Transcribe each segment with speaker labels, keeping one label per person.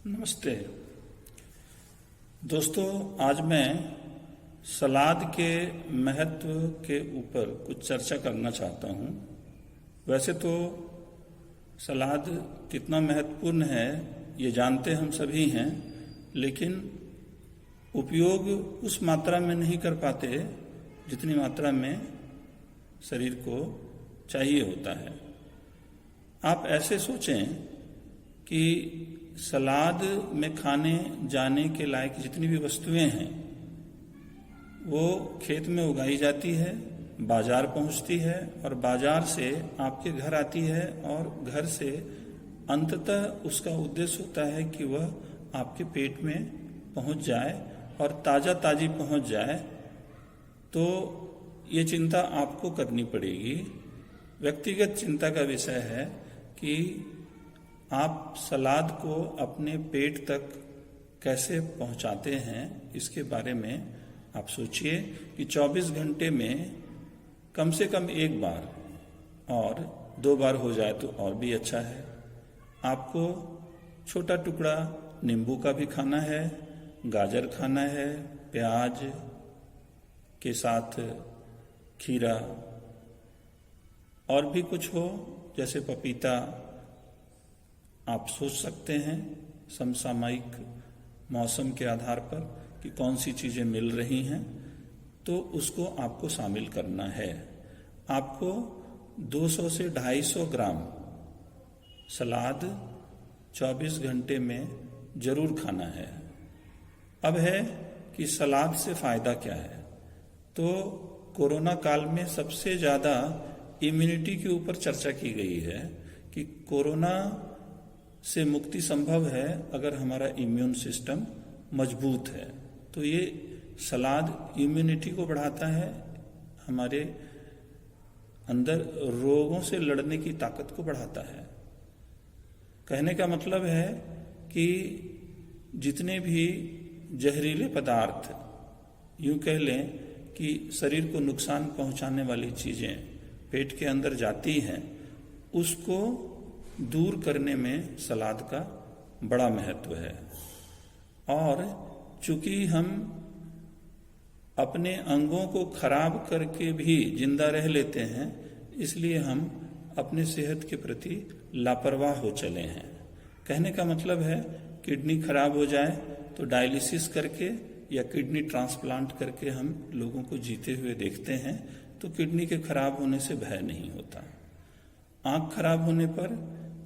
Speaker 1: नमस्ते दोस्तों, आज मैं सलाद के महत्व के ऊपर कुछ चर्चा करना चाहता हूँ। वैसे तो सलाद कितना महत्वपूर्ण है ये जानते हम सभी हैं, लेकिन उपयोग उस मात्रा में नहीं कर पाते जितनी मात्रा में शरीर को चाहिए होता है। आप ऐसे सोचें कि सलाद में खाने जाने के लायक जितनी भी वस्तुएं हैं वो खेत में उगाई जाती है, बाजार पहुंचती है और बाजार से आपके घर आती है और घर से अंततः उसका उद्देश्य होता है कि वह आपके पेट में पहुंच जाए और ताज़ा ताज़ी पहुंच जाए। तो ये चिंता आपको करनी पड़ेगी। व्यक्तिगत चिंता का विषय है कि आप सलाद को अपने पेट तक कैसे पहुंचाते हैं। इसके बारे में आप सोचिए कि 24 घंटे में कम से कम एक बार और 2 बार हो जाए तो और भी अच्छा है। आपको छोटा टुकड़ा नींबू का भी खाना है, गाजर खाना है, प्याज के साथ खीरा और भी कुछ हो जैसे पपीता। आप सोच सकते हैं समसामयिक मौसम के आधार पर कि कौन सी चीज़ें मिल रही हैं, तो उसको आपको शामिल करना है। आपको 200 से 250 ग्राम सलाद 24 घंटे में जरूर खाना है। अब है कि सलाद से फ़ायदा क्या है। तो कोरोना काल में सबसे ज़्यादा इम्यूनिटी के ऊपर चर्चा की गई है कि कोरोना से मुक्ति संभव है अगर हमारा इम्यून सिस्टम मजबूत है। तो ये सलाद इम्यूनिटी को बढ़ाता है, हमारे अंदर रोगों से लड़ने की ताकत को बढ़ाता है। कहने का मतलब है कि जितने भी जहरीले पदार्थ, यूं कह लें कि शरीर को नुकसान पहुंचाने वाली चीज़ें पेट के अंदर जाती हैं, उसको दूर करने में सलाद का बड़ा महत्व है। और चूंकि हम अपने अंगों को खराब करके भी जिंदा रह लेते हैं, इसलिए हम अपने सेहत के प्रति लापरवाह हो चले हैं। कहने का मतलब है किडनी खराब हो जाए तो डायलिसिस करके या किडनी ट्रांसप्लांट करके हम लोगों को जीते हुए देखते हैं, तो किडनी के खराब होने से भय नहीं होता। आंख खराब होने पर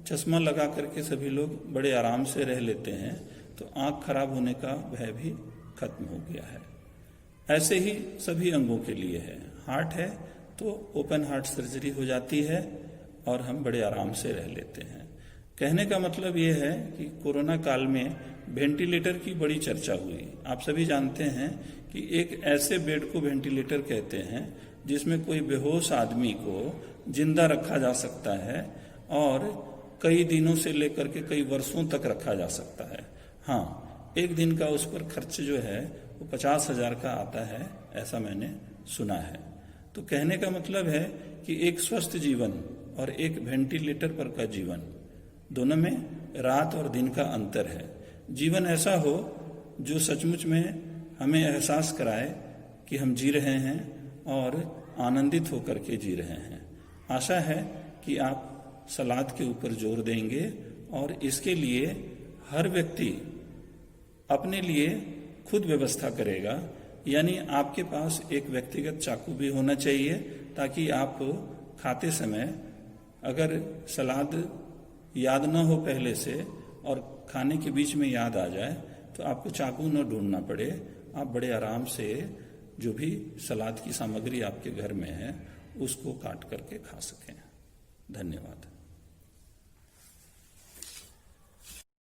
Speaker 1: चश्मा लगा करके सभी लोग बड़े आराम से रह लेते हैं, तो आंख खराब होने का भय भी खत्म हो गया है। ऐसे ही सभी अंगों के लिए है। हार्ट है तो ओपन हार्ट सर्जरी हो जाती है और हम बड़े आराम से रह लेते हैं। कहने का मतलब ये है कि कोरोना काल में वेंटिलेटर की बड़ी चर्चा हुई। आप सभी जानते हैं कि एक ऐसे बेड को वेंटिलेटर कहते हैं जिसमें कोई बेहोश आदमी को जिंदा रखा जा सकता है और कई दिनों से लेकर के कई वर्षों तक रखा जा सकता है। हाँ, एक दिन का उस पर खर्च जो है वो 50,000 का आता है, ऐसा मैंने सुना है। तो कहने का मतलब है कि एक स्वस्थ जीवन और एक वेंटिलेटर पर का जीवन, दोनों में रात और दिन का अंतर है। जीवन ऐसा हो जो सचमुच में हमें एहसास कराए कि हम जी रहे हैं और आनंदित होकर के जी रहे हैं। आशा है कि आप सलाद के ऊपर जोर देंगे और इसके लिए हर व्यक्ति अपने लिए खुद व्यवस्था करेगा। यानी आपके पास एक व्यक्तिगत चाकू भी होना चाहिए ताकि आप खाते समय अगर सलाद याद न हो पहले से और खाने के बीच में याद आ जाए तो आपको चाकू न ढूंढना पड़े। आप बड़े आराम से जो भी सलाद की सामग्री आपके घर में है उसको काट करके खा सकें। धन्यवाद।